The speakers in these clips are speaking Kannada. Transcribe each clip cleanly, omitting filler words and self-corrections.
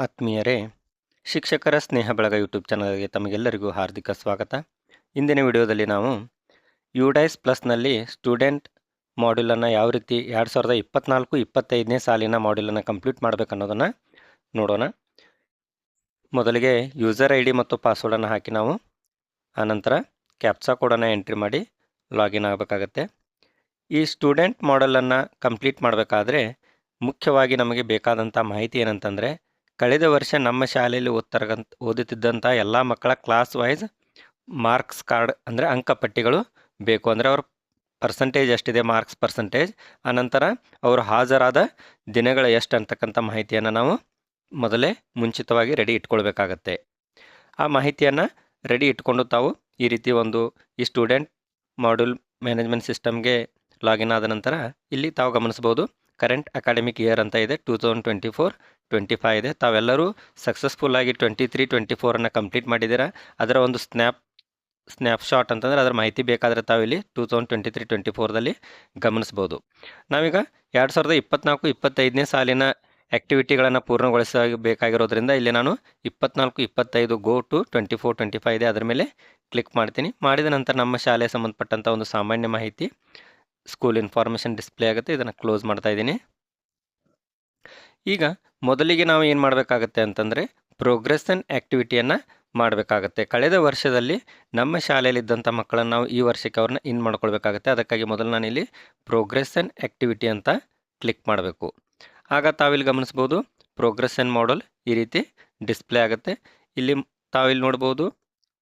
ಆತ್ಮೀಯರೇ, ಶಿಕ್ಷಕರ ಸ್ನೇಹ ಬಳಗ ಯೂಟ್ಯೂಬ್ ಚಾನಲ್ಗೆ ತಮಗೆಲ್ಲರಿಗೂ ಹಾರ್ದಿಕ ಸ್ವಾಗತ. ಇಂದಿನ ವಿಡಿಯೋದಲ್ಲಿ ನಾವು ಯುಡೈಸ್ ಪ್ಲಸ್ನಲ್ಲಿ ಸ್ಟೂಡೆಂಟ್ ಮಾಡ್ಯೂಲನ್ನು ಯಾವ ರೀತಿ 2024-25ನೇ ಸಾಲಿನ ಮಾಡ್ಯೂಲನ್ನು ಕಂಪ್ಲೀಟ್ ಮಾಡಬೇಕನ್ನೋದನ್ನು ನೋಡೋಣ. ಮೊದಲಿಗೆ ಯೂಸರ್ ID ಮತ್ತು ಪಾಸ್ವರ್ಡನ್ನು ಹಾಕಿ ನಾವು ಆನಂತರ ಕ್ಯಾಪ್ಚಾ ಕೋಡನ್ನು ಎಂಟ್ರಿ ಮಾಡಿ ಲಾಗಿನ್ ಆಗಬೇಕಾಗತ್ತೆ. ಈ ಸ್ಟೂಡೆಂಟ್ ಮಾಡೆಲನ್ನು ಕಂಪ್ಲೀಟ್ ಮಾಡಬೇಕಾದ್ರೆ ಮುಖ್ಯವಾಗಿ ನಮಗೆ ಬೇಕಾದಂಥ ಮಾಹಿತಿ ಏನಂತಂದರೆ, ಕಳೆದ ವರ್ಷ ನಮ್ಮ ಶಾಲೆಯಲ್ಲಿ ಓದುತ್ತಿದ್ದಂಥ ಎಲ್ಲ ಮಕ್ಕಳ ಕ್ಲಾಸ್ ವೈಸ್ ಮಾರ್ಕ್ಸ್ ಕಾರ್ಡ್ ಅಂದರೆ ಅಂಕಪಟ್ಟಿಗಳು ಬೇಕು. ಅಂದರೆ ಅವ್ರ ಪರ್ಸಂಟೇಜ್ ಎಷ್ಟಿದೆ, ಮಾರ್ಕ್ಸ್ ಪರ್ಸಂಟೇಜ್, ಆನಂತರ ಅವರು ಹಾಜರಾದ ದಿನಗಳ ಎಷ್ಟು ಅಂತಕ್ಕಂಥ ಮಾಹಿತಿಯನ್ನು ನಾವು ಮೊದಲೇ ಮುಂಚಿತವಾಗಿ ರೆಡಿ ಇಟ್ಕೊಳ್ಬೇಕಾಗತ್ತೆ. ಆ ಮಾಹಿತಿಯನ್ನು ರೆಡಿ ಇಟ್ಕೊಂಡು ತಾವು ಈ ರೀತಿ ಈ ಸ್ಟೂಡೆಂಟ್ ಮಾಡ್ಯೂಲ್ ಮ್ಯಾನೇಜ್ಮೆಂಟ್ ಸಿಸ್ಟಮ್ಗೆ ಲಾಗಿನ್ ಆದ ನಂತರ ಇಲ್ಲಿ ತಾವು ಗಮನಿಸ್ಬೋದು ಕರೆಂಟ್ ಅಕಾಡೆಮಿಕ್ ಇಯರ್ ಅಂತ ಇದೆ, 2024-25 ಇದೆ. ತಾವೆಲ್ಲರೂ ಸಕ್ಸಸ್ಫುಲ್ಲಾಗಿ 23-24 ಕಂಪ್ಲೀಟ್ ಮಾಡಿದ್ದೀರಾ. ಅದರ ಒಂದು ಸ್ನ್ಯಾಪ್ಶಾಟ್ ಅಂತಂದರೆ ಅದರ ಮಾಹಿತಿ ಬೇಕಾದರೆ ತಾವಿಲ್ಲಿ 2023-24ದಲ್ಲಿ ಗಮನಿಸ್ಬೋದು. ನಾವೀಗ 2024-25ನೇ ಸಾಲಿನ ಆ್ಯಕ್ಟಿವಿಟಿಗಳನ್ನು ಪೂರ್ಣಗೊಳಿಸಬೇಕಾಗಿರೋದ್ರಿಂದ ಇಲ್ಲಿ ನಾನು 24-25 ಗೋ ಟು 24-25 ಇದೆ, ಅದರ ಮೇಲೆ ಕ್ಲಿಕ್ ಮಾಡ್ತೀನಿ. ಮಾಡಿದ ನಂತರ ನಮ್ಮ ಶಾಲೆಗೆ ಸಂಬಂಧಪಟ್ಟಂಥ ಒಂದು ಸಾಮಾನ್ಯ ಮಾಹಿತಿ ಸ್ಕೂಲ್ ಇನ್ಫಾರ್ಮೇಷನ್ ಡಿಸ್ಪ್ಲೇ ಆಗುತ್ತೆ. ಇದನ್ನು ಕ್ಲೋಸ್ ಮಾಡ್ತಾ ಇದ್ದೀನಿ. ಈಗ ಮೊದಲಿಗೆ ನಾವು ಏನು ಮಾಡಬೇಕಾಗತ್ತೆ ಅಂತಂದರೆ ಪ್ರೋಗ್ರೆಷನ್ ಆ್ಯಕ್ಟಿವಿಟಿಯನ್ನು ಮಾಡಬೇಕಾಗತ್ತೆ. ಕಳೆದ ವರ್ಷದಲ್ಲಿ ನಮ್ಮ ಶಾಲೆಯಲ್ಲಿದ್ದಂಥ ಮಕ್ಕಳನ್ನು ನಾವು ಈ ವರ್ಷಕ್ಕೆ ಅವ್ರನ್ನ ಇನ್ ಮಾಡ್ಕೊಳ್ಬೇಕಾಗತ್ತೆ. ಅದಕ್ಕಾಗಿ ಮೊದಲು ನಾನಿಲ್ಲಿ ಪ್ರೋಗ್ರೆಷನ್ ಆ್ಯಕ್ಟಿವಿಟಿ ಅಂತ ಕ್ಲಿಕ್ ಮಾಡಬೇಕು. ಆಗ ತಾವಿಲ್ಲಿ ಗಮನಿಸ್ಬೋದು ಪ್ರೋಗ್ರೆಷನ್ ಮಾಡಲ್ ಈ ರೀತಿ ಡಿಸ್ಪ್ಲೇ ಆಗುತ್ತೆ. ಇಲ್ಲಿ ತಾವಿಲ್ಲಿ ನೋಡ್ಬೋದು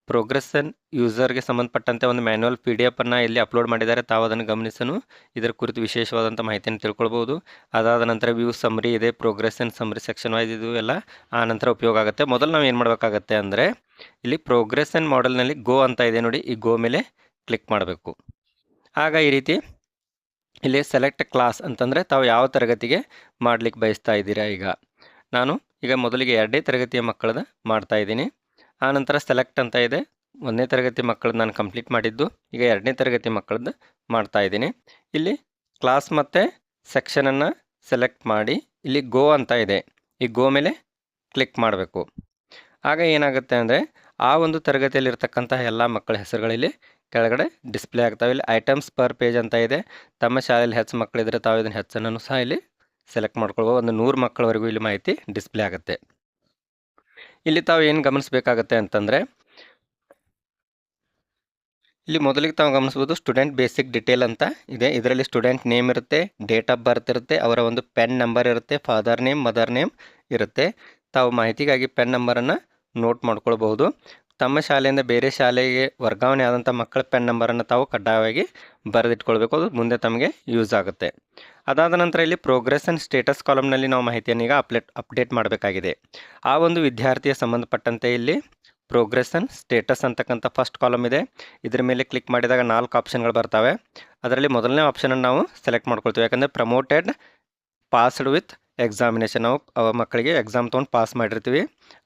ಪ್ರೋಗ್ರೆಷನ್ ಯೂಸರ್ಗೆ ಸಂಬಂಧಪಟ್ಟಂತೆ ಒಂದು ಮ್ಯಾನ್ಯುವಲ್ PDF ಅನ್ನು ಇಲ್ಲಿ ಅಪ್ಲೋಡ್ ಮಾಡಿದ್ದಾರೆ. ತಾವು ಅದನ್ನು ಗಮನಿಸನು ಇದರ ಕುರಿತು ವಿಶೇಷವಾದಂಥ ಮಾಹಿತಿಯನ್ನು ತಿಳ್ಕೊಳ್ಬೋದು. ಅದಾದ ನಂತರ ವ್ಯೂ ಸಮ್ರಿ ಇದೆ, ಪ್ರೋಗ್ರೆಷನ್ ಸಮ್ರಿ ಸೆಕ್ಷನ್ ವೈಸ್ ಇದು ಎಲ್ಲ ಆ ನಂತರ ಉಪಯೋಗ ಆಗುತ್ತೆ. ಮೊದಲು ನಾವು ಏನು ಮಾಡಬೇಕಾಗತ್ತೆ ಅಂದರೆ ಇಲ್ಲಿ ಪ್ರೋಗ್ರೆಷನ್ ಮಾಡೆಲ್ನಲ್ಲಿ ಗೋ ಅಂತ ಇದೆ ನೋಡಿ, ಈ ಗೋ ಮೇಲೆ ಕ್ಲಿಕ್ ಮಾಡಬೇಕು. ಆಗ ಈ ರೀತಿ ಇಲ್ಲಿ ಸೆಲೆಕ್ಟ್ ಕ್ಲಾಸ್ ಅಂತಂದರೆ ತಾವು ಯಾವ ತರಗತಿಗೆ ಮಾಡಲಿಕ್ಕೆ ಬಯಸ್ತಾ ಇದ್ದೀರಾ. ನಾನು ಮೊದಲಿಗೆ 2ನೇ ತರಗತಿಯ ಮಕ್ಕಳದ ಮಾಡ್ತಾ ಇದ್ದೀನಿ. ಆನಂತರ ಸೆಲೆಕ್ಟ್ ಅಂತ ಇದೆ, 1ನೇ ತರಗತಿ ಮಕ್ಕಳದ್ದು ನಾನು ಕಂಪ್ಲೀಟ್ ಮಾಡಿದ್ದು. ಈಗ 2ನೇ ತರಗತಿ ಮಕ್ಕಳದ್ದು ಮಾಡ್ತಾ ಇದ್ದೀನಿ. ಇಲ್ಲಿ ಕ್ಲಾಸ್ ಮತ್ತು ಸೆಕ್ಷನನ್ನು ಸೆಲೆಕ್ಟ್ ಮಾಡಿ ಇಲ್ಲಿ ಗೋ ಅಂತ ಇದೆ, ಈ ಗೋ ಮೇಲೆ ಕ್ಲಿಕ್ ಮಾಡಬೇಕು. ಆಗ ಏನಾಗುತ್ತೆ ಅಂದರೆ ಆ ಒಂದು ತರಗತಿಯಲ್ಲಿರ್ತಕ್ಕಂತಹ ಎಲ್ಲ ಮಕ್ಕಳ ಹೆಸರುಗಳಲ್ಲಿ ಕೆಳಗಡೆ ಡಿಸ್ಪ್ಲೇ ಆಗ್ತಾವೆ. ಇಲ್ಲಿ ಐಟಮ್ಸ್ ಪರ್ ಪೇಜ್ ಅಂತ ಇದೆ. ತಮ್ಮ ಶಾಲೆಯಲ್ಲಿ ಹೆಚ್ಚು ಮಕ್ಕಳಿದ್ರೆ ತಾವು ಇದನ್ನು ಹೆಚ್ಚನ್ನು ಸಹ ಇಲ್ಲಿ ಸೆಲೆಕ್ಟ್ ಮಾಡ್ಕೊಳ್ಬೋದು. ಒಂದು 100 ಮಕ್ಕಳವರೆಗೂ ಇಲ್ಲಿ ಮಾಹಿತಿ ಡಿಸ್ಪ್ಲೇ ಆಗುತ್ತೆ. ಇಲ್ಲಿ ತಾವು ಏನು ಗಮನಿಸಬೇಕಾಗತ್ತೆ ಅಂತಂದರೆ ಇಲ್ಲಿ ಮೊದಲಿಗೆ ತಾವು ಗಮನಿಸ್ಬೋದು ಸ್ಟೂಡೆಂಟ್ ಬೇಸಿಕ್ ಡಿಟೇಲ್ ಅಂತ ಇದೆ. ಇದರಲ್ಲಿ ಸ್ಟೂಡೆಂಟ್ ನೇಮ್ ಇರುತ್ತೆ, ಡೇಟ್ ಆಫ್ ಬರ್ತ್ ಇರುತ್ತೆ, ಅವರ ಒಂದು ಪೆನ್ ನಂಬರ್ ಇರುತ್ತೆ, ಫಾದರ್ ನೇಮ್, ಮದರ್ ನೇಮ್ ಇರುತ್ತೆ. ತಾವು ಮಾಹಿತಿಗಾಗಿ ಪೆನ್ ನಂಬರನ್ನು ನೋಟ್ ಮಾಡ್ಕೊಳ್ಬಹುದು. ತಮ್ಮ ಶಾಲೆಯಿಂದ ಬೇರೆ ಶಾಲೆಗೆ ವರ್ಗಾವಣೆ ಆದಂಥ ಮಕ್ಕಳ ಪೆನ್ ನಂಬರನ್ನು ತಾವು ಕಡ್ಡಾಯವಾಗಿ ಬರೆದಿಟ್ಕೊಳ್ಬೇಕು, ಅದು ಮುಂದೆ ತಮಗೆ ಯೂಸ್ ಆಗುತ್ತೆ. ಅದಾದ ನಂತರ ಇಲ್ಲಿ ಪ್ರೋಗ್ರೆಷನ್ ಸ್ಟೇಟಸ್ ಕಾಲಮ್ನಲ್ಲಿ ನಾವು ಮಾಹಿತಿಯನ್ನು ಈಗ ಅಪ್ಡೇಟ್ ಮಾಡಬೇಕಾಗಿದೆ. ಆ ಒಂದು ವಿದ್ಯಾರ್ಥಿಯ ಸಂಬಂಧಪಟ್ಟಂತೆ ಇಲ್ಲಿ ಪ್ರೋಗ್ರೆಷನ್ ಸ್ಟೇಟಸ್ ಅಂತಕ್ಕಂಥ ಫಸ್ಟ್ ಕಾಲಮ್ ಇದೆ. ಇದರ ಮೇಲೆ ಕ್ಲಿಕ್ ಮಾಡಿದಾಗ 4 ಆಪ್ಷನ್ಗಳು ಬರ್ತವೆ. ಅದರಲ್ಲಿ ಮೊದಲನೇ ಆಪ್ಷನನ್ನು ನಾವು ಸೆಲೆಕ್ಟ್ ಮಾಡ್ಕೊಳ್ತೀವಿ. ಯಾಕಂದರೆ ಪ್ರಮೋಟೆಡ್ ಪಾಸ್ಡ್ ವಿತ್ ಎಕ್ಸಾಮಿನೇಷನ್, ನಾವು ಮಕ್ಕಳಿಗೆ ಎಕ್ಸಾಮ್ ತೊಗೊಂಡು ಪಾಸ್ ಮಾಡಿರ್ತೀವಿ,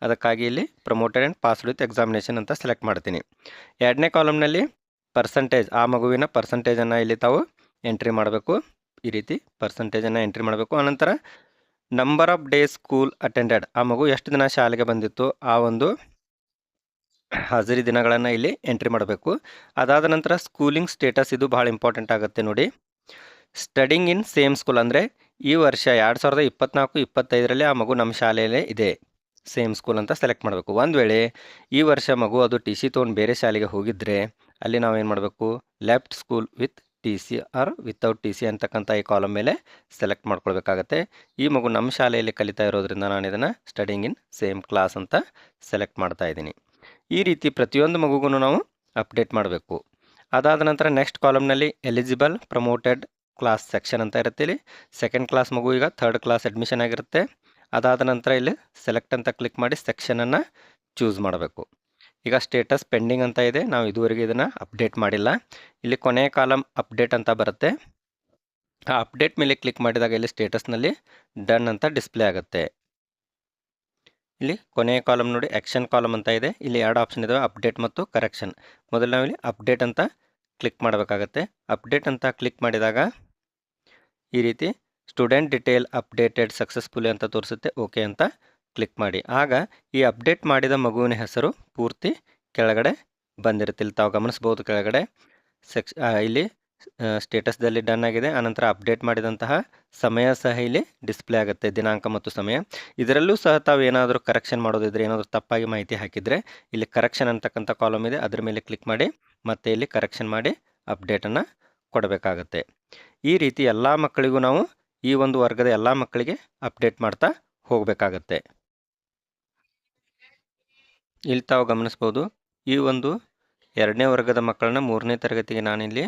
ಅದಕ್ಕಾಗಿ ಇಲ್ಲಿ promoted and passed with examination ಅಂತ ಸೆಲೆಕ್ಟ್ ಮಾಡ್ತೀನಿ. 2ನೇ ಕಾಲಮ್ನಲ್ಲಿ ಪರ್ಸಂಟೇಜ್, ಆ ಮಗುವಿನ ಪರ್ಸಂಟೇಜನ್ನು ಇಲ್ಲಿ ತಾವು ಎಂಟ್ರಿ ಮಾಡಬೇಕು. ಈ ರೀತಿ ಪರ್ಸಂಟೇಜನ್ನು ಎಂಟ್ರಿ ಮಾಡಬೇಕು. ಆನಂತರ number of days school attended, ಆ ಮಗು ಎಷ್ಟು ದಿನ ಶಾಲೆಗೆ ಬಂದಿತ್ತು ಆ ಒಂದು ಹಾಜರಿ ದಿನಗಳನ್ನು ಇಲ್ಲಿ ಎಂಟ್ರಿ ಮಾಡಬೇಕು. ಅದಾದ ನಂತರ ಸ್ಕೂಲಿಂಗ್ ಸ್ಟೇಟಸ್, ಇದು ಭಾಳ ಇಂಪಾರ್ಟೆಂಟ್ ಆಗುತ್ತೆ ನೋಡಿ. ಸ್ಟಡಿಂಗ್ ಇನ್ ಸೇಮ್ ಸ್ಕೂಲ್ ಅಂದರೆ ಈ ವರ್ಷ 2024-25ರಲ್ಲಿ ಆ ಮಗು ನಮ್ಮ ಶಾಲೆಯಲ್ಲೇ ಇದೆ, ಸೇಮ್ ಸ್ಕೂಲ್ ಅಂತ ಸೆಲೆಕ್ಟ್ ಮಾಡಬೇಕು. ಒಂದು ವೇಳೆ ಈ ವರ್ಷ ಮಗು ಅದು TC ತೊಗೊಂಡು ಬೇರೆ ಶಾಲೆಗೆ ಹೋಗಿದ್ದರೆ ಅಲ್ಲಿ ನಾವು ಏನು ಮಾಡಬೇಕು, left school with TC or without TC ಅಂತಕ್ಕಂಥ ಈ ಕಾಲಮ್ ಮೇಲೆ ಸೆಲೆಕ್ಟ್ ಮಾಡ್ಕೊಳ್ಬೇಕಾಗತ್ತೆ. ಈ ಮಗು ನಮ್ಮ ಶಾಲೆಯಲ್ಲಿ ಕಲಿತಾ ಇರೋದ್ರಿಂದ ನಾನು ಇದನ್ನು ಸ್ಟಡಿಂಗ್ ಇನ್ ಸೇಮ್ ಕ್ಲಾಸ್ ಅಂತ ಸೆಲೆಕ್ಟ್ ಮಾಡ್ತಾ ಇದ್ದೀನಿ. ಈ ರೀತಿ ಪ್ರತಿಯೊಂದು ಮಗುಗೂ ನಾವು ಅಪ್ಡೇಟ್ ಮಾಡಬೇಕು. ಅದಾದ ನಂತರ ನೆಕ್ಸ್ಟ್ ಕಾಲಮ್ನಲ್ಲಿ ಎಲಿಜಿಬಲ್ ಪ್ರಮೋಟೆಡ್ ಕ್ಲಾಸ್ ಸೆಕ್ಷನ್ ಅಂತ ಇರುತ್ತೆ. ಇಲ್ಲಿ 2nd ಕ್ಲಾಸ್ ಮಗು ಈಗ 3rd ಕ್ಲಾಸ್ ಅಡ್ಮಿಷನ್ ಆಗಿರುತ್ತೆ. ಅದಾದ ನಂತರ ಇಲ್ಲಿ ಸೆಲೆಕ್ಟ್ ಅಂತ ಕ್ಲಿಕ್ ಮಾಡಿ ಸೆಕ್ಷನನ್ನು ಚೂಸ್ ಮಾಡಬೇಕು. ಈಗ ಸ್ಟೇಟಸ್ ಪೆಂಡಿಂಗ್ ಅಂತ ಇದೆ, ನಾವು ಇದುವರೆಗೆ ಇದನ್ನು ಅಪ್ಡೇಟ್ ಮಾಡಿಲ್ಲ. ಇಲ್ಲಿ ಕೊನೆಯ ಕಾಲಮ್ ಅಪ್ಡೇಟ್ ಅಂತ ಬರುತ್ತೆ. ಆ ಅಪ್ಡೇಟ್ ಮೇಲೆ ಕ್ಲಿಕ್ ಮಾಡಿದಾಗ ಇಲ್ಲಿ ಸ್ಟೇಟಸ್ನಲ್ಲಿ ಡನ್ ಅಂತ ಡಿಸ್ಪ್ಲೇ ಆಗುತ್ತೆ. ಇಲ್ಲಿ ಕೊನೆಯ ಕಾಲಮ್ ನೋಡಿ ಆ್ಯಕ್ಷನ್ ಕಾಲಮ್ ಅಂತ ಇದೆ. ಇಲ್ಲಿ 2 ಆಪ್ಷನ್ ಇದಾವೆ, ಅಪ್ಡೇಟ್ ಮತ್ತು ಕರೆಕ್ಷನ್. ಮೊದಲು ನಾವು ಇಲ್ಲಿ ಅಪ್ಡೇಟ್ ಅಂತ ಕ್ಲಿಕ್ ಮಾಡಬೇಕಾಗತ್ತೆ. ಅಪ್ಡೇಟ್ ಅಂತ ಕ್ಲಿಕ್ ಮಾಡಿದಾಗ ಈ ರೀತಿ ಸ್ಟೂಡೆಂಟ್ ಡಿಟೇಲ್ ಅಪ್ಡೇಟೆಡ್ ಸಕ್ಸಸ್ಫುಲಿ ಅಂತ ತೋರಿಸುತ್ತೆ. ಓಕೆ ಅಂತ ಕ್ಲಿಕ್ ಮಾಡಿ. ಆಗ ಈ ಅಪ್ಡೇಟ್ ಮಾಡಿದ ಮಗುವಿನ ಹೆಸರು ಪೂರ್ತಿ ಕೆಳಗಡೆ ಬಂದಿರುತ್ತೆ. ಇಲ್ಲಿ ತಾವು ಗಮನಿಸ್ಬೋದು ಕೆಳಗಡೆ ಇಲ್ಲಿ ಸ್ಟೇಟಸ್ದಲ್ಲಿ ಡನ್ ಆಗಿದೆ. ಆನಂತರ ಅಪ್ಡೇಟ್ ಮಾಡಿದಂತಹ ಸಮಯ ಸಹ ಇಲ್ಲಿ ಡಿಸ್ಪ್ಲೇ ಆಗುತ್ತೆ, ದಿನಾಂಕ ಮತ್ತು ಸಮಯ. ಇದರಲ್ಲೂ ಸಹ ತಾವು ಏನಾದರೂ ಕರೆಕ್ಷನ್ ಮಾಡೋದಿದ್ರೆ, ಏನಾದರೂ ತಪ್ಪಾಗಿ ಮಾಹಿತಿ ಹಾಕಿದರೆ ಇಲ್ಲಿ ಕರೆಕ್ಷನ್ ಅಂತಕ್ಕಂಥ ಕಾಲಮ್ ಇದೆ, ಅದರ ಮೇಲೆ ಕ್ಲಿಕ್ ಮಾಡಿ ಮತ್ತೆ ಇಲ್ಲಿ ಕರೆಕ್ಷನ್ ಮಾಡಿ ಅಪ್ಡೇಟನ್ನು ಕೊಡಬೇಕಾಗತ್ತೆ. ಈ ರೀತಿ ಎಲ್ಲ ಮಕ್ಕಳಿಗೂ ನಾವು ಈ ಒಂದು ವರ್ಗದ ಎಲ್ಲ ಮಕ್ಕಳಿಗೆ ಅಪ್ಡೇಟ್ ಮಾಡ್ತಾ ಹೋಗಬೇಕಾಗತ್ತೆ. ಇಲ್ಲಿ ತಾವು ಗಮನಿಸ್ಬೋದು, ಈ ಒಂದು 2ನೇ ವರ್ಗದ ಮಕ್ಕಳನ್ನ 3ನೇ ತರಗತಿಗೆ ನಾನಿಲ್ಲಿ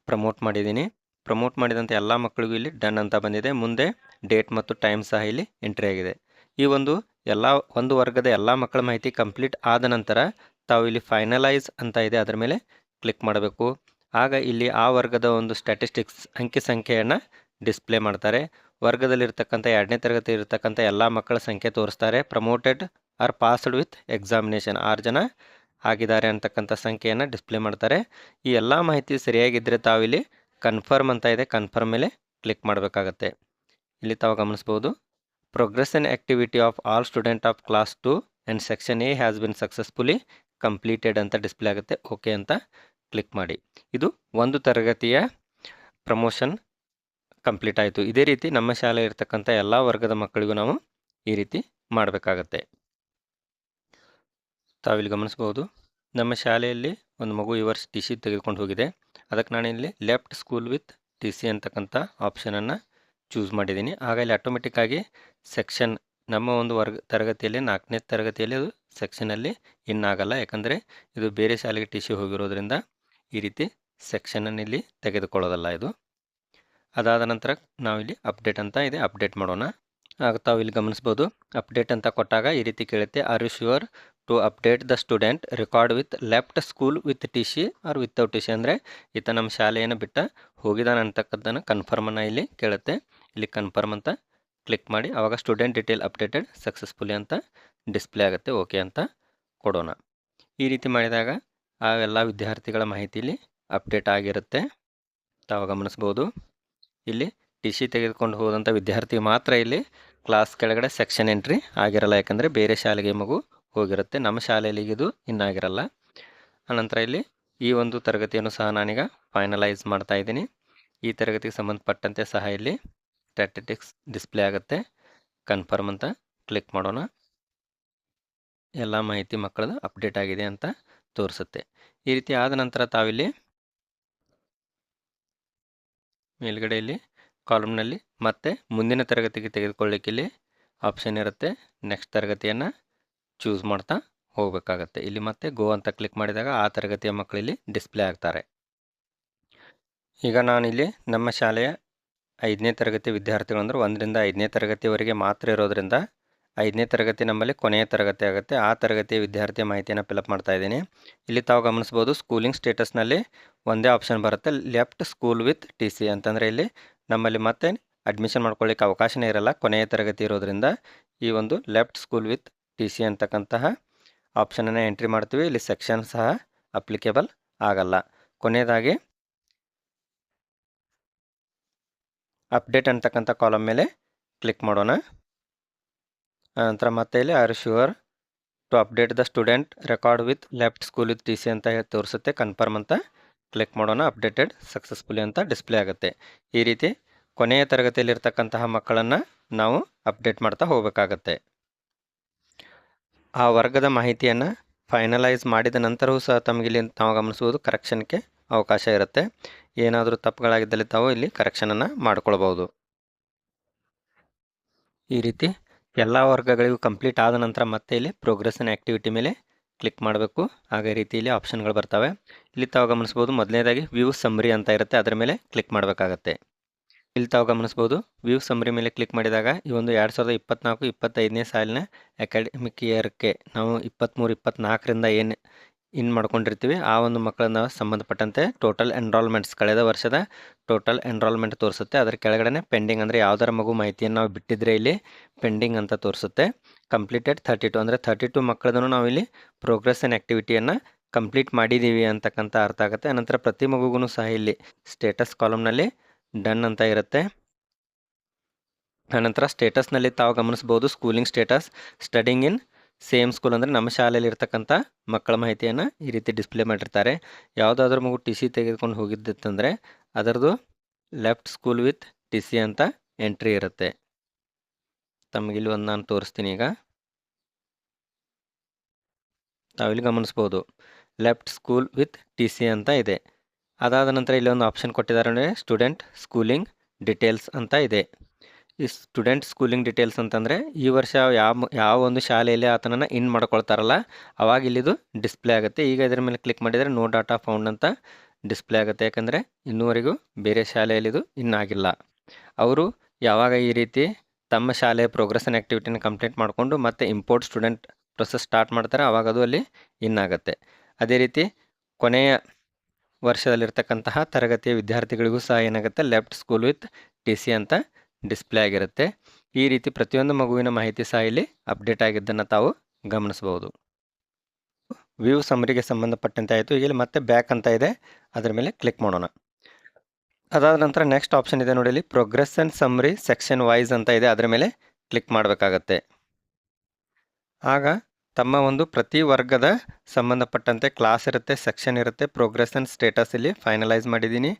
ಪ್ರಮೋಟ್ ಮಾಡಿದ್ದೀನಿ. ಪ್ರಮೋಟ್ ಮಾಡಿದಂಥ ಎಲ್ಲ ಮಕ್ಕಳಿಗೂ ಇಲ್ಲಿ ಡನ್ ಅಂತ ಬಂದಿದೆ. ಮುಂದೆ ಡೇಟ್ ಮತ್ತು ಟೈಮ್ ಸಹ ಇಲ್ಲಿ ಎಂಟ್ರಿ ಆಗಿದೆ. ಈ ಒಂದು ವರ್ಗದ ಎಲ್ಲ ಮಕ್ಕಳ ಮಾಹಿತಿ ಕಂಪ್ಲೀಟ್ ಆದ ನಂತರ ತಾವು ಇಲ್ಲಿ ಫೈನಲೈಸ್ ಅಂತ ಇದೆ, ಅದರ ಮೇಲೆ ಕ್ಲಿಕ್ ಮಾಡಬೇಕು. ಆಗ ಇಲ್ಲಿ ಆ ವರ್ಗದ ಒಂದು ಸ್ಟ್ಯಾಟಿಸ್ಟಿಕ್ಸ್ ಅಂಕಿ ಸಂಖ್ಯೆಯನ್ನು ಡಿಸ್ಪ್ಲೇ ಮಾಡ್ತಾರೆ. ವರ್ಗದಲ್ಲಿರ್ತಕ್ಕಂಥ 2ನೇ ತರಗತಿ ಇರತಕ್ಕಂಥ ಎಲ್ಲ ಮಕ್ಕಳ ಸಂಖ್ಯೆ ತೋರಿಸ್ತಾರೆ. Promoted or passed with examination 6 ಜನ ಆಗಿದ್ದಾರೆ ಅಂತಕ್ಕಂಥ ಸಂಖ್ಯೆಯನ್ನು ಡಿಸ್ಪ್ಲೇ ಮಾಡ್ತಾರೆ. ಈ ಎಲ್ಲ ಮಾಹಿತಿ ಸರಿಯಾಗಿದ್ದರೆ ತಾವಿಲ್ಲಿ ಕನ್ಫರ್ಮ್ ಅಂತ ಇದೆ, ಕನ್ಫರ್ಮ್ ಮೇಲೆ ಕ್ಲಿಕ್ ಮಾಡಬೇಕಾಗತ್ತೆ. ಇಲ್ಲಿ ತಾವು ಗಮನಿಸ್ಬೋದು, progress in activity of all student of class 2 and section A has been successfully completed ಅಂತ ಡಿಸ್ಪ್ಲೇ ಆಗುತ್ತೆ. ಓಕೆ ಅಂತ ಕ್ಲಿಕ್ ಮಾಡಿ. ಇದು ಒಂದು ತರಗತಿಯ ಪ್ರಮೋಷನ್ ಕಂಪ್ಲೀಟ್ ಆಯಿತು. ಇದೇ ರೀತಿ ನಮ್ಮ ಶಾಲೆ ಇರತಕ್ಕಂಥ ಎಲ್ಲ ವರ್ಗದ ಮಕ್ಕಳಿಗೂ ನಾವು ಈ ರೀತಿ ಮಾಡಬೇಕಾಗತ್ತೆ. ತಾವಿಲ್ಲಿ ಗಮನಿಸ್ಬೋದು, ನಮ್ಮ ಶಾಲೆಯಲ್ಲಿ ಒಂದು ಮಗು ಈ ವರ್ಷ ಟಿ ಸಿ ತೆಗೆದುಕೊಂಡು ಹೋಗಿದೆ. ಅದಕ್ಕೆ ನಾನಿಲ್ಲಿ left school with T C ಅಂತಕ್ಕಂಥ ಆಪ್ಷನನ್ನು ಚೂಸ್ ಮಾಡಿದ್ದೀನಿ. ಆಗ ಇಲ್ಲಿ ಆಟೋಮೆಟಿಕ್ಕಾಗಿ ಸೆಕ್ಷನ್ ನಮ್ಮ ಒಂದು ತರಗತಿಯಲ್ಲಿ 4ನೇ ತರಗತಿಯಲ್ಲಿ ಅದು ಸೆಕ್ಷನಲ್ಲಿ ಆಗಲ್ಲ. ಯಾಕಂದರೆ ಇದು ಬೇರೆ ಶಾಲೆಗೆ ಟಿ ಸಿ ಹೋಗಿರೋದ್ರಿಂದ ಈ ರೀತಿ ಸೆಕ್ಷನನ್ನು ಇಲ್ಲಿ ತೆಗೆದುಕೊಳ್ಳೋದಲ್ಲ ಇದು. ಅದಾದ ನಂತರ ನಾವಿಲ್ಲಿ ಅಪ್ಡೇಟ್ ಅಂತ ಇದೆ, ಅಪ್ಡೇಟ್ ಮಾಡೋಣ. ಆಗ ತಾವು ಇಲ್ಲಿ ಗಮನಿಸ್ಬೋದು, ಅಪ್ಡೇಟ್ ಅಂತ ಕೊಟ್ಟಾಗ ಈ ರೀತಿ ಕೇಳುತ್ತೆ, are you sure to update the student record with left school with T C or without T C. ಅಂದರೆ ಈತ ನಮ್ಮ ಶಾಲೆಯನ್ನು ಬಿಟ್ಟ ಹೋಗಿದ್ದಾನೆ ಅಂತಕ್ಕಂಥದ್ದನ್ನು ಕನ್ಫರ್ಮನ್ನು ಇಲ್ಲಿ ಕೇಳುತ್ತೆ. ಇಲ್ಲಿ ಕನ್ಫರ್ಮ್ ಅಂತ ಕ್ಲಿಕ್ ಮಾಡಿ ಆವಾಗ ಸ್ಟೂಡೆಂಟ್ ಡೀಟೇಲ್ ಅಪ್ಡೇಟೆಡ್ ಸಕ್ಸಸ್ಫುಲಿ ಅಂತ ಡಿಸ್ಪ್ಲೇ ಆಗುತ್ತೆ. ಓಕೆ ಅಂತ ಕೊಡೋಣ. ಈ ರೀತಿ ಮಾಡಿದಾಗ ಆ ಎಲ್ಲ ವಿದ್ಯಾರ್ಥಿಗಳ ಮಾಹಿತಿಯಲ್ಲಿ ಅಪ್ಡೇಟ್ ಆಗಿರುತ್ತೆ. ತಾವು ಗಮನಿಸ್ಬೋದು, ಇಲ್ಲಿ ಟಿ ಸಿ ತೆಗೆದುಕೊಂಡು ಹೋದಂಥ ವಿದ್ಯಾರ್ಥಿ ಮಾತ್ರ ಇಲ್ಲಿ ಕ್ಲಾಸ್ ಕೆಳಗಡೆ ಸೆಕ್ಷನ್ ಎಂಟ್ರಿ ಆಗಿರಲ್ಲ, ಯಾಕಂದರೆ ಬೇರೆ ಶಾಲೆಗೆ ಮಗು ಹೋಗಿರುತ್ತೆ. ನಮ್ಮ ಶಾಲೆಯಲ್ಲಿ ಇದು ಇನ್ನಾಗಿರಲ್ಲ. ಅನಂತರ ಇಲ್ಲಿ ಈ ಒಂದು ತರಗತಿಯನ್ನು ಸಹ ನಾನೀಗ ಫೈನಲೈಸ್ ಮಾಡ್ತಾ ಇದ್ದೀನಿ. ಈ ತರಗತಿಗೆ ಸಂಬಂಧಪಟ್ಟಂತೆ ಸಹ ಇಲ್ಲಿ ಸ್ಟ್ಯಾಟಿಸ್ಟಿಕ್ಸ್ ಡಿಸ್ಪ್ಲೇ ಆಗುತ್ತೆ. ಕನ್ಫರ್ಮ್ ಅಂತ ಕ್ಲಿಕ್ ಮಾಡೋಣ. ಎಲ್ಲ ಮಾಹಿತಿ ಮಕ್ಕಳದು ಅಪ್ಡೇಟ್ ಆಗಿದೆ ಅಂತ ತೋರಿಸುತ್ತೆ. ಈ ರೀತಿ ಆದ ನಂತರ ತಾವಿಲ್ಲಿ ಮೇಲ್ಗಡೆಯಲ್ಲಿ ಕಾಲಮ್ನಲ್ಲಿ ಮತ್ತೆ ಮುಂದಿನ ತರಗತಿಗೆ ತೆಗೆದುಕೊಳ್ಳಿಕ್ಕೆ ಇಲ್ಲಿ ಆಪ್ಷನ್ ಇರುತ್ತೆ. ನೆಕ್ಸ್ಟ್ ತರಗತಿಯನ್ನು ಚೂಸ್ ಮಾಡ್ತಾ ಹೋಗಬೇಕಾಗತ್ತೆ. ಇಲ್ಲಿ ಮತ್ತೆ ಗೋ ಅಂತ ಕ್ಲಿಕ್ ಮಾಡಿದಾಗ ಆ ತರಗತಿಯ ಮಕ್ಕಳಿಲ್ಲಿ ಡಿಸ್ಪ್ಲೇ ಆಗ್ತಾರೆ. ಈಗ ನಾನಿಲ್ಲಿ ನಮ್ಮ ಶಾಲೆಯ 5ನೇ ತರಗತಿ ವಿದ್ಯಾರ್ಥಿಗಳು ಅಂದರೆ 1ರಿಂದ 5ನೇ ತರಗತಿವರೆಗೆ ಮಾತ್ರ ಇರೋದರಿಂದ 5ನೇ ತರಗತಿ ನಮ್ಮಲ್ಲಿ ಕೊನೆಯ ತರಗತಿ ಆಗುತ್ತೆ. ಆ ತರಗತಿಯ ವಿದ್ಯಾರ್ಥಿಯ ಮಾಹಿತಿಯನ್ನು ಫಿಲಪ್ ಮಾಡ್ತಾ ಇದ್ದೀನಿ. ಇಲ್ಲಿ ತಾವು ಗಮನಿಸ್ಬೋದು, ಸ್ಕೂಲಿಂಗ್ ಸ್ಟೇಟಸ್ನಲ್ಲಿ ಒಂದೇ ಆಪ್ಷನ್ ಬರುತ್ತೆ, left school with T C ಅಂತಂದರೆ ಇಲ್ಲಿ ನಮ್ಮಲ್ಲಿ ಮತ್ತೆ ಅಡ್ಮಿಷನ್ ಮಾಡ್ಕೊಳ್ಳಿಕ್ಕೆ ಅವಕಾಶನೇ ಇರಲ್ಲ, ಕೊನೆಯ ತರಗತಿ ಇರೋದರಿಂದ ಈ ಒಂದು left school with T C ಅಂತಕ್ಕಂತಹ ಆಪ್ಷನನ್ನು ಎಂಟ್ರಿ ಮಾಡ್ತೀವಿ. ಇಲ್ಲಿ ಸೆಕ್ಷನ್ ಸಹ ಅಪ್ಲಿಕೇಬಲ್ ಆಗಲ್ಲ. ಕೊನೆಯದಾಗಿ ಅಪ್ಡೇಟ್ ಅಂತಕ್ಕಂಥ ಕಾಲಮ್ ಮೇಲೆ ಕ್ಲಿಕ್ ಮಾಡೋಣ. ನಂತರ ಮತ್ತೆ ಇಲ್ಲಿ are sure to update the student record with left school with T C ಅಂತ ತೋರಿಸುತ್ತೆ. ಕನ್ಫರ್ಮ್ ಅಂತ ಕ್ಲಿಕ್ ಮಾಡೋಣ. ಅಪ್ಡೇಟೆಡ್ ಸಕ್ಸಸ್ಫುಲಿ ಅಂತ ಡಿಸ್ಪ್ಲೇ ಆಗುತ್ತೆ. ಈ ರೀತಿ ಕೊನೆಯ ತರಗತಿಯಲ್ಲಿರ್ತಕ್ಕಂತಹ ಮಕ್ಕಳನ್ನು ನಾವು ಅಪ್ಡೇಟ್ ಮಾಡ್ತಾ ಹೋಗಬೇಕಾಗತ್ತೆ. ಆ ವರ್ಗದ ಮಾಹಿತಿಯನ್ನು ಫೈನಲೈಸ್ ಮಾಡಿದ ನಂತರವೂ ಸಹ ತಮಗಿಲ್ಲಿ ನಾವು ಗಮನಿಸುವುದು ಕರೆಕ್ಷನ್ಗೆ ಅವಕಾಶ ಇರುತ್ತೆ. ಏನಾದರೂ ತಪ್ಪುಗಳಾಗಿದ್ದಲ್ಲಿ ತಾವು ಇಲ್ಲಿ ಕರೆಕ್ಷನನ್ನು ಮಾಡ್ಕೊಳ್ಬೋದು. ಈ ರೀತಿ ಎಲ್ಲ ವರ್ಗಗಳಿಗೂ ಕಂಪ್ಲೀಟ್ ಆದ ನಂತರ ಮತ್ತೆ ಇಲ್ಲಿ ಪ್ರೋಗ್ರೆಸ್ ಇನ್ ಆ್ಯಕ್ಟಿವಿಟಿ ಮೇಲೆ ಕ್ಲಿಕ್ ಮಾಡಬೇಕು. ಹಾಗೆ ರೀತಿಯಲ್ಲಿ ಆಪ್ಷನ್ಗಳು ಬರ್ತವೆ. ಇಲ್ಲಿ ತಾವು ಗಮನಿಸ್ಬೋದು, ಮೊದಲನೇದಾಗಿ ವ್ಯೂ ಸಮ್ಮರಿ ಅಂತ ಇರುತ್ತೆ, ಅದರ ಮೇಲೆ ಕ್ಲಿಕ್ ಮಾಡಬೇಕಾಗತ್ತೆ. ಇಲ್ಲಿ ತಾವು ಗಮನಿಸ್ಬೋದು, ವ್ಯೂ ಸಮ್ಮರಿ ಮೇಲೆ ಕ್ಲಿಕ್ ಮಾಡಿದಾಗ ಈ ಒಂದು 2024-25ನೇ ಸಾಲಿನ ಅಕಾಡೆಮಿಕ್ ಇಯರ್ಗೆ ನಾವು 23-24ರಿಂದ ಏನು ಮಾಡ್ಕೊಂಡಿರ್ತೀವಿ ಆ ಒಂದು ಮಕ್ಕಳನ್ನ ಸಂಬಂಧಪಟ್ಟಂತೆ ಟೋಟಲ್ ಎನ್ರೋಲ್ಮೆಂಟ್ಸ್ ಕಳೆದ ವರ್ಷದ ಟೋಟಲ್ ಎನ್ರೋಲ್ಮೆಂಟ್ ತೋರಿಸುತ್ತೆ. ಅದರ ಕೆಳಗಡೆ ಪೆಂಡಿಂಗ್ ಅಂದರೆ ಯಾವುದರ ಮಗು ಮಾಹಿತಿಯನ್ನು ನಾವು ಬಿಟ್ಟಿದ್ರೆ ಇಲ್ಲಿ ಪೆಂಡಿಂಗ್ ಅಂತ ತೋರಿಸುತ್ತೆ. ಕಂಪ್ಲೀಟೆಡ್ 32 ಅಂದರೆ 32 ಮಕ್ಕಳದನ್ನು ನಾವು ಇಲ್ಲಿ ಪ್ರೋಗ್ರೆಸ್ ಇನ್ ಆ್ಯಕ್ಟಿವಿಟಿಯನ್ನು ಕಂಪ್ಲೀಟ್ ಮಾಡಿದ್ದೀವಿ ಅಂತಕ್ಕಂಥ ಅರ್ಥ ಆಗುತ್ತೆ. ಅನಂತರ ಪ್ರತಿ ಮಗುಗೂ ಸಹ ಇಲ್ಲಿ ಸ್ಟೇಟಸ್ ಕಾಲಮ್ನಲ್ಲಿ ಡನ್ ಅಂತ ಇರುತ್ತೆ. ಆನಂತರ ಸ್ಟೇಟಸ್ನಲ್ಲಿ ತಾವು ಗಮನಿಸ್ಬೋದು schooling status studying in same school ಅಂದರೆ ನಮ್ಮ ಶಾಲೆಯಲ್ಲಿ ಇರ್ತಕ್ಕಂಥ ಮಕ್ಕಳ ಮಾಹಿತಿಯನ್ನು ಈ ರೀತಿ ಡಿಸ್ಪ್ಲೇ ಮಾಡಿರ್ತಾರೆ. ಯಾವುದಾದ್ರೂ ಮಗು ಟಿ ಸಿ ತೆಗೆದುಕೊಂಡು ಹೋಗಿದ್ದಿತ್ತಂದರೆ ಅದರದ್ದು left school with T C ಅಂತ ಎಂಟ್ರಿ ಇರುತ್ತೆ. ತಮಗಿಲ್ಲಿ ಒಂದು ನಾನು ತೋರಿಸ್ತೀನಿ. ಈಗ ತಾವಿಲ್ಲಿ ಗಮನಿಸ್ಬೋದು left school with T C ಅಂತ ಇದೆ. ಅದಾದ ನಂತರ ಇಲ್ಲಿ ಒಂದು ಆಪ್ಷನ್ ಕೊಟ್ಟಿದ್ದಾರೆ ಅಂದರೆ ಸ್ಟೂಡೆಂಟ್ ಸ್ಕೂಲಿಂಗ್ ಡೀಟೇಲ್ಸ್ ಅಂತ ಇದೆ. ಈ ಸ್ಟೂಡೆಂಟ್ ಸ್ಕೂಲಿಂಗ್ ಡೀಟೇಲ್ಸ್ ಅಂತಂದರೆ ಈ ವರ್ಷ ಯಾವ ಒಂದು ಶಾಲೆಯಲ್ಲಿ ಆತನನ್ನು ಇನ್ ಮಾಡ್ಕೊಳ್ತಾರಲ್ಲ ಅವಾಗ ಇಲ್ಲಿದು ಡಿಸ್ಪ್ಲೇ ಆಗುತ್ತೆ. ಈಗ ಇದರ ಮೇಲೆ ಕ್ಲಿಕ್ ಮಾಡಿದರೆ ನೋ ಡಾಟಾ ಫೌಂಡ್ ಅಂತ ಡಿಸ್ಪ್ಲೇ ಆಗುತ್ತೆ. ಯಾಕಂದರೆ ಇನ್ನೂವರೆಗೂ ಬೇರೆ ಶಾಲೆಯಲ್ಲಿ ಇದು ಆಗಿಲ್ಲ. ಅವರು ಯಾವಾಗ ಈ ರೀತಿ ತಮ್ಮ ಶಾಲೆಯ ಪ್ರೋಗ್ರೆಸ್ ಆ್ಯಕ್ಟಿವಿಟಿನ ಕಂಪ್ಲೀಟ್ ಮಾಡಿಕೊಂಡು ಮತ್ತೆ ಇಂಪೋರ್ಟ್ ಸ್ಟೂಡೆಂಟ್ ಪ್ರೊಸೆಸ್ ಸ್ಟಾರ್ಟ್ ಮಾಡ್ತಾರೆ ಆವಾಗ ಅದು ಅಲ್ಲಿ ಆಗುತ್ತೆ. ಅದೇ ರೀತಿ ಕೊನೆಯ ವರ್ಷದಲ್ಲಿರ್ತಕ್ಕಂತಹ ತರಗತಿಯ ವಿದ್ಯಾರ್ಥಿಗಳಿಗೂ ಸಹ ಏನಾಗುತ್ತೆ left school with T C ಅಂತ ಡಿಸ್ಪ್ಲೇ ಆಗಿರುತ್ತೆ. ಈ ರೀತಿ ಪ್ರತಿಯೊಂದು ಮಗುವಿನ ಮಾಹಿತಿ ಸಹ ಇಲ್ಲಿ ಅಪ್ಡೇಟ್ ಆಗಿದ್ದನ್ನು ತಾವು ಗಮನಿಸಬಹುದು. ವ್ಯೂ ಸಮ್ಮರಿಗೆ ಸಂಬಂಧಪಟ್ಟಂತೆ ಆಯಿತು. ಈಗ ಇಲ್ಲಿ ಮತ್ತೆ ಬ್ಯಾಕ್ ಅಂತ ಇದೆ, ಅದರ ಮೇಲೆ ಕ್ಲಿಕ್ ಮಾಡೋಣ. ಅದಾದ ನಂತರ ನೆಕ್ಸ್ಟ್ ಆಪ್ಷನ್ ಇದೆ ನೋಡಿ, ಇಲ್ಲಿ progress and summary section wise ಅಂತ ಇದೆ, ಅದರ ಮೇಲೆ ಕ್ಲಿಕ್ ಮಾಡಬೇಕಾಗತ್ತೆ. ಆಗ ತಮ್ಮ ಒಂದು ಪ್ರತಿ ವರ್ಗದ ಸಂಬಂಧಪಟ್ಟಂತೆ ಕ್ಲಾಸ್ ಇರುತ್ತೆ, ಸೆಕ್ಷನ್ ಇರುತ್ತೆ, ಪ್ರೋಗ್ರೆಸ್ ಆ್ಯಂಡ್ ಸ್ಟೇಟಸ್ ಇಲ್ಲಿ ಫೈನಲೈಸ್ ಮಾಡಿದ್ದೀನಿ.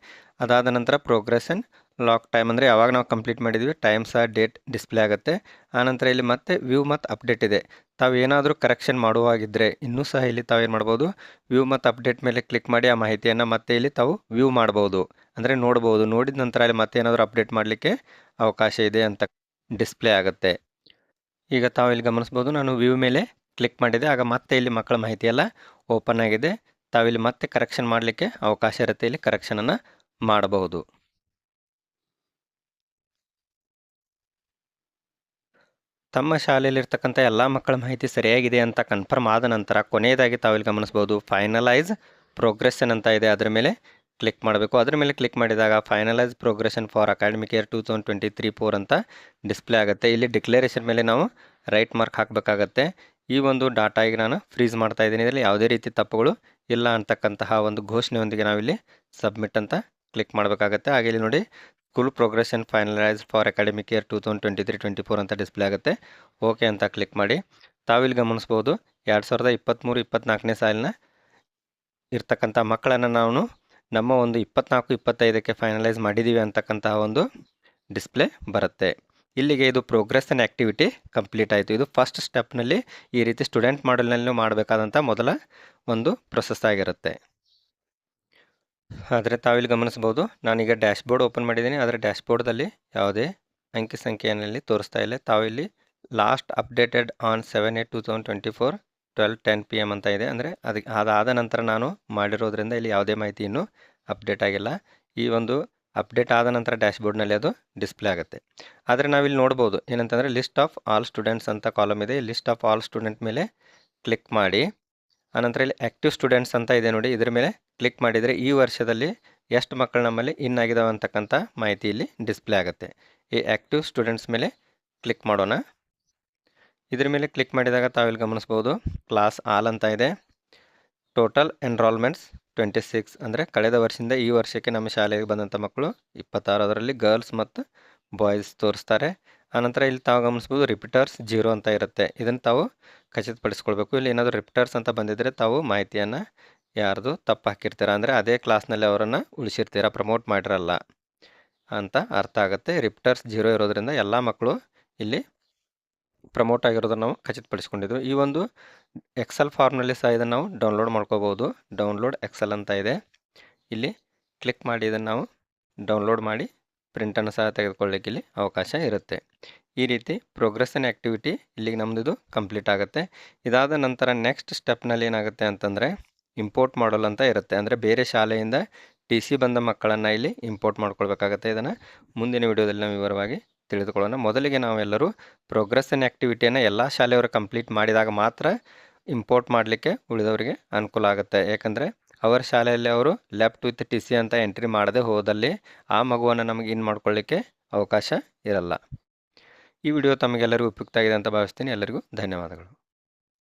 ಅದಾದ ನಂತರ ಪ್ರೋಗ್ರೆಸ್ ಆ್ಯಂಡ್ ಲಾಕ್ ಟೈಮ್ ಅಂದರೆ ಯಾವಾಗ ನಾವು ಕಂಪ್ಲೀಟ್ ಮಾಡಿದ್ವಿ ಟೈಮ್ ಸಹ ಡೇಟ್ ಡಿಸ್ಪ್ಲೇ ಆಗುತ್ತೆ. ಆನಂತರ ಇಲ್ಲಿ ಮತ್ತೆ ವ್ಯೂ ಮತ್ತು ಅಪ್ಡೇಟ್ ಇದೆ. ತಾವು ಏನಾದರೂ ಕರೆಕ್ಷನ್ ಮಾಡುವಾಗಿದ್ದರೆ ಇನ್ನೂ ಸಹ ಇಲ್ಲಿ ತಾವೇನು ಮಾಡ್ಬೋದು ವ್ಯೂ ಮತ್ತು ಅಪ್ಡೇಟ್ ಮೇಲೆ ಕ್ಲಿಕ್ ಮಾಡಿ ಆ ಮಾಹಿತಿಯನ್ನು ಮತ್ತೆ ಇಲ್ಲಿ ತಾವು ವ್ಯೂ ಮಾಡ್ಬೋದು, ಅಂದರೆ ನೋಡ್ಬೋದು. ನೋಡಿದ ನಂತರ ಅಲ್ಲಿ ಮತ್ತೆ ಏನಾದರೂ ಅಪ್ಡೇಟ್ ಮಾಡಲಿಕ್ಕೆ ಅವಕಾಶ ಇದೆ ಅಂತ ಡಿಸ್ಪ್ಲೇ ಆಗುತ್ತೆ. ಈಗ ತಾವು ಇಲ್ಲಿ ಗಮನಿಸ್ಬೋದು ನಾನು ವ್ಯೂ ಮೇಲೆ ಕ್ಲಿಕ್ ಮಾಡಿದೆ, ಆಗ ಮತ್ತೆ ಇಲ್ಲಿ ಮಕ್ಕಳ ಮಾಹಿತಿ ಎಲ್ಲ ಓಪನ್ ಆಗಿದೆ. ತಾವಿಲ್ಲಿ ಮತ್ತೆ ಕರೆಕ್ಷನ್ ಮಾಡಲಿಕ್ಕೆ ಅವಕಾಶ ಇರುತ್ತೆ, ಇಲ್ಲಿ ಕರೆಕ್ಷನನ್ನು ಮಾಡಬಹುದು. ತಮ್ಮ ಶಾಲೆಯಲ್ಲಿರ್ತಕ್ಕಂಥ ಎಲ್ಲ ಮಕ್ಕಳ ಮಾಹಿತಿ ಸರಿಯಾಗಿದೆ ಅಂತ ಕನ್ಫರ್ಮ್ ಆದ ನಂತರ ಕೊನೆಯದಾಗಿ ತಾವಿಲ್ಲಿ ಗಮನಿಸ್ಬೋದು ಫೈನಲೈಸ್ ಪ್ರೋಗ್ರೆಷನ್ ಅಂತ ಇದೆ, ಅದರ ಮೇಲೆ ಕ್ಲಿಕ್ ಮಾಡಬೇಕು. ಅದರ ಮೇಲೆ ಕ್ಲಿಕ್ ಮಾಡಿದಾಗ finalise progression for academic year 2023-24 ಅಂತ ಡಿಸ್ಪ್ಲೇ ಆಗುತ್ತೆ. ಇಲ್ಲಿ ಡಿಕ್ಲರೇಷನ್ ಮೇಲೆ ನಾವು ರೈಟ್ ಮಾರ್ಕ್ ಹಾಕಬೇಕಾಗತ್ತೆ. ಈ ಒಂದು ಡಾಟಾ ಈಗ ನಾನು ಫ್ರೀಸ್ ಮಾಡ್ತಾ ಇದ್ದೀನಿ, ಇದರಲ್ಲಿ ಯಾವುದೇ ರೀತಿ ತಪ್ಪುಗಳು ಇಲ್ಲ ಅಂತಕ್ಕಂತಹ ಒಂದು ಘೋಷಣೆಯೊಂದಿಗೆ ನಾವಿಲ್ಲಿ ಸಬ್ಮಿಟ್ ಅಂತ ಕ್ಲಿಕ್ ಮಾಡಬೇಕಾಗತ್ತೆ. ಹಾಗೆ ಇಲ್ಲಿ ನೋಡಿ school progression finalise for academic year 2023-24 ಅಂತ ಡಿಸ್ಪ್ಲೇ ಆಗುತ್ತೆ. ಓಕೆ ಅಂತ ಕ್ಲಿಕ್ ಮಾಡಿ ತಾವಿಲ್ಲಿ ಗಮನಿಸ್ಬೋದು 2023-24ನೇ ಸಾಲಿನ ಇರ್ತಕ್ಕಂಥ ಮಕ್ಕಳನ್ನು ನಾವು ನಮ್ಮ ಒಂದು 24-25ಕ್ಕೆ ಫೈನಲೈಸ್ ಮಾಡಿದ್ದೀವಿ ಅಂತಕ್ಕಂತಹ ಒಂದು ಡಿಸ್ಪ್ಲೇ ಬರುತ್ತೆ. ಇಲ್ಲಿಗೆ ಇದು ಪ್ರೋಗ್ರೆಸ್ ಆ್ಯಂಡ್ ಆ್ಯಕ್ಟಿವಿಟಿ ಕಂಪ್ಲೀಟ್ ಆಯಿತು. ಇದು ಫಸ್ಟ್ ಸ್ಟೆಪ್ನಲ್ಲಿ ಈ ರೀತಿ ಸ್ಟೂಡೆಂಟ್ ಮಾಡೆಲ್ನಲ್ಲಿ ಮಾಡಬೇಕಾದಂಥ ಮೊದಲ ಒಂದು ಪ್ರೊಸೆಸ್ ಆಗಿರುತ್ತೆ. ಆದರೆ ತಾವಿಲ್ಲಿ ಗಮನಿಸ್ಬೋದು ನಾನೀಗ ಡ್ಯಾಶ್ಬೋರ್ಡ್ ಓಪನ್ ಮಾಡಿದ್ದೀನಿ, ಆದರೆ ಡ್ಯಾಶ್ಬೋರ್ಡ್ದಲ್ಲಿ ಯಾವುದೇ ಅಂಕಿ ಸಂಖ್ಯೆಯಲ್ಲಿ ತೋರಿಸ್ತಾ ಇಲ್ಲ. ತಾವಿಲ್ಲಿ ಲಾಸ್ಟ್ ಅಪ್ಡೇಟೆಡ್ ಆನ್ 7/8/2024 12:10 PM ಅಂತ ಇದೆ, ಅಂದರೆ ಅದಾದ ನಂತರ ನಾನು ಮಾಡಿರೋದ್ರಿಂದ ಇಲ್ಲಿ ಯಾವುದೇ ಮಾಹಿತಿ ಇನ್ನೂ ಅಪ್ಡೇಟ್ ಆಗಿಲ್ಲ. ಈ ಒಂದು ಅಪ್ಡೇಟ್ ಆದ ನಂತರ ಡ್ಯಾಶ್ಬೋರ್ಡ್ನಲ್ಲಿ ಅದು ಡಿಸ್ಪ್ಲೇ ಆಗುತ್ತೆ. ಆದರೆ ನಾವಿಲ್ಲಿ ನೋಡ್ಬೋದು ಏನಂತಂದರೆ ಲಿಸ್ಟ್ ಆಫ್ ಆಲ್ ಸ್ಟೂಡೆಂಟ್ಸ್ ಅಂತ ಕಾಲಮ್ ಇದೆ. ಲಿಸ್ಟ್ ಆಫ್ ಆಲ್ ಸ್ಟೂಡೆಂಟ್ ಮೇಲೆ ಕ್ಲಿಕ್ ಮಾಡಿ ಆನಂತರ ಇಲ್ಲಿ ಆ್ಯಕ್ಟಿವ್ ಸ್ಟೂಡೆಂಟ್ಸ್ ಅಂತ ಇದೆ ನೋಡಿ, ಇದರ ಮೇಲೆ ಕ್ಲಿಕ್ ಮಾಡಿದರೆ ಈ ವರ್ಷದಲ್ಲಿ ಎಷ್ಟು ಮಕ್ಕಳು ನಮ್ಮಲ್ಲಿ ಆಗಿದಾವೆ ಅಂತಕ್ಕಂಥ ಮಾಹಿತಿ ಇಲ್ಲಿ ಡಿಸ್ಪ್ಲೇ ಆಗುತ್ತೆ. ಈ ಆ್ಯಕ್ಟಿವ್ ಸ್ಟೂಡೆಂಟ್ಸ್ ಮೇಲೆ ಕ್ಲಿಕ್ ಮಾಡೋಣ. ಇದರ ಮೇಲೆ ಕ್ಲಿಕ್ ಮಾಡಿದಾಗ ತಾವಿಲ್ಲಿ ಗಮನಿಸ್ಬೋದು ಕ್ಲಾಸ್ ಆಲ್ ಅಂತ ಇದೆ. ಟೋಟಲ್ ಎನ್ರೋಲ್ಮೆಂಟ್ಸ್ 26, ಅಂದರೆ ಕಳೆದ ವರ್ಷದಿಂದ ಈ ವರ್ಷಕ್ಕೆ ನಮ್ಮ ಶಾಲೆಗೆ ಬಂದಂಥ ಮಕ್ಕಳು 26, ಅದರಲ್ಲಿ ಗರ್ಲ್ಸ್ ಮತ್ತು ಬಾಯ್ಸ್ ತೋರಿಸ್ತಾರೆ. ಆನಂತರ ಇಲ್ಲಿ ತಾವು ಗಮನಿಸ್ಬೋದು ರಿಪೀಟರ್ಸ್ 0 ಅಂತ ಇರುತ್ತೆ, ಇದನ್ನು ತಾವು ಖಚಿತಪಡಿಸ್ಕೊಳ್ಬೇಕು. ಇಲ್ಲಿ ಏನಾದರೂ ರಿಪೀಟರ್ಸ್ ಅಂತ ಬಂದಿದ್ದರೆ ತಾವು ಮಾಹಿತಿಯನ್ನು ಯಾರ್ದು ತಪ್ಪು ಹಾಕಿರ್ತೀರ, ಅಂದರೆ ಅದೇ ಕ್ಲಾಸ್ನಲ್ಲಿ ಅವರನ್ನು ಉಳಿಸಿರ್ತೀರ, ಪ್ರಮೋಟ್ ಮಾಡಿರಲ್ಲ ಅಂತ ಅರ್ಥ ಆಗುತ್ತೆ. ರಿಪೀಟರ್ಸ್ 0 ಇರೋದ್ರಿಂದ ಎಲ್ಲ ಮಕ್ಕಳು ಇಲ್ಲಿ ಪ್ರಮೋಟ್ ಆಗಿರೋದನ್ನು ನಾವು ಖಚಿತಪಡಿಸ್ಕೊಂಡಿದ್ವಿ. ಈ ಒಂದು ಎಕ್ಸೆಲ್ ಫಾರ್ಮ್ನಲ್ಲಿ ಸಹ ಇದನ್ನು ನಾವು ಡೌನ್ಲೋಡ್ ಮಾಡ್ಕೋಬೋದು. ಡೌನ್ಲೋಡ್ ಎಕ್ಸೆಲ್ ಅಂತ ಇದೆ, ಇಲ್ಲಿ ಕ್ಲಿಕ್ ಮಾಡಿ ಇದನ್ನು ನಾವು ಡೌನ್ಲೋಡ್ ಮಾಡಿ ಪ್ರಿಂಟನ್ನು ಸಹ ತೆಗೆದುಕೊಳ್ಳಲಿಕ್ಕೆ ಇಲ್ಲಿ ಅವಕಾಶ ಇರುತ್ತೆ. ಈ ರೀತಿ ಪ್ರೋಗ್ರೆಸ್ ಆ್ಯಂಡ್ ಆ್ಯಕ್ಟಿವಿಟಿ ಇಲ್ಲಿಗೆ ನಮ್ಮದು ಕಂಪ್ಲೀಟ್ ಆಗುತ್ತೆ. ಇದಾದ ನಂತರ ನೆಕ್ಸ್ಟ್ ಸ್ಟೆಪ್ನಲ್ಲಿ ಏನಾಗುತ್ತೆ ಅಂತಂದರೆ ಇಂಪೋರ್ಟ್ ಮಾಡಲ್ ಅಂತ ಇರುತ್ತೆ, ಅಂದರೆ ಬೇರೆ ಶಾಲೆಯಿಂದ TC ಬಂದ ಮಕ್ಕಳನ್ನು ಇಲ್ಲಿ ಇಂಪೋರ್ಟ್ ಮಾಡ್ಕೊಳ್ಬೇಕಾಗತ್ತೆ. ಇದನ್ನು ಮುಂದಿನ ವಿಡಿಯೋದಲ್ಲಿ ನಾವು ವಿವರವಾಗಿ ತಿಳಿದುಕೊಳ್ಳೋಣ. ಮೊದಲಿಗೆ ನಾವೆಲ್ಲರೂ ಪ್ರೋಗ್ರೆಸ್ ಆ್ಯಂಡ್ ಆ್ಯಕ್ಟಿವಿಟಿಯನ್ನು ಎಲ್ಲ ಶಾಲೆಯವರು ಕಂಪ್ಲೀಟ್ ಮಾಡಿದಾಗ ಮಾತ್ರ ಇಂಪೋರ್ಟ್ ಮಾಡಲಿಕ್ಕೆ ಉಳಿದವರಿಗೆ ಅನುಕೂಲ ಆಗುತ್ತೆ. ಯಾಕಂದರೆ ಅವರ ಶಾಲೆಯಲ್ಲಿ ಅವರು ಲೆಫ್ಟ್ ವಿತ್ TC ಅಂತ ಎಂಟ್ರಿ ಮಾಡದೆ ಹೋದಲ್ಲಿ ಆ ಮಗುವನ್ನು ನಮಗೆ ಇನ್ ಮಾಡ್ಕೊಳ್ಳಿಕ್ಕೆ ಅವಕಾಶ ಇರಲ್ಲ. ಈ ವಿಡಿಯೋ ತಮಗೆಲ್ಲರಿಗೂ ಉಪಯುಕ್ತ ಆಗಿದೆ ಅಂತ ಭಾವಿಸ್ತೀನಿ. ಎಲ್ಲರಿಗೂ ಧನ್ಯವಾದಗಳು.